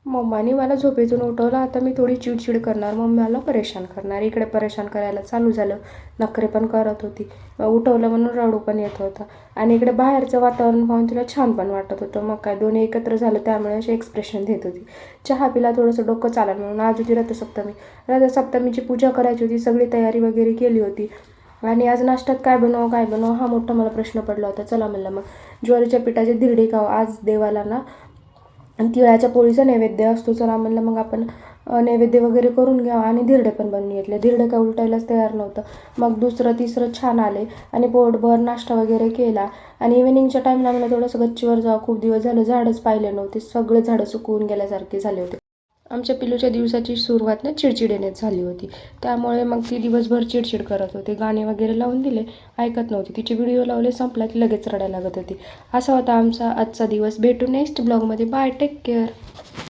मम्माने मला झोपेतून उठवलं. आता मी थोडी चिडचिड करणार, मम्मीला परेशान करणार. इकडे परेशान करायला चालू झालं. नखरे पण करत होती. उठवलं म्हणून रडू पण येत होतं. आणि इकडे बाहेरचं वातावरण पाहून तिला छान पण वाटत होतं. मग काय दोन्ही एकत्र झालं, त्यामुळे असे एक्सप्रेशन देत होती. चहा पिला, थोडंसं डोकं चालेल म्हणून. आज होती रथसप्तमी. रथसप्तमीची पूजा करायची होती, सगळी तयारी वगैरे केली होती. आणि आज नाश्त्यात काय बनव हा मोठा मला प्रश्न पडला होता. चला म्हणलं मग ज्वारीच्या पिठाचे धिरडे खाऊ. आज देवाला ना तिळाच्या पोळीचा नैवेद्य असतो. चला म्हणलं मग आपण नैवेद्य वगैरे करून घ्यावं आणि धिरडे पण बनवून घेतले. धिरडे काय उलटायलाच तयार नव्हतं. मग दुसरं तिसरं छान आले आणि पोटभर नाश्ता वगैरे केला. आणि इव्हिनिंगच्या टाईमला मला थोडंसं गच्चीवर जावं, खूप दिवस झालं झाडच पाहिले नव्हते. सगळे झाडं सुकवून गेल्यासारखे झाले होते. आमच्या पिल्लूच्या दिवसाची सुरुवात ना चिडचिडेनेच झाली होती. त्यामुळे मग ती दिवसभर चिडचिड करत होती. गाणे वगैरे लावून दिले, ऐकत नव्हती. तिचे व्हिडिओ लावले, संपला की लगेच रडायला लागत होती. असा होता आमचा आजचा दिवस. भेटू नेक्स्ट ब्लॉगमध्ये. Bye, take care.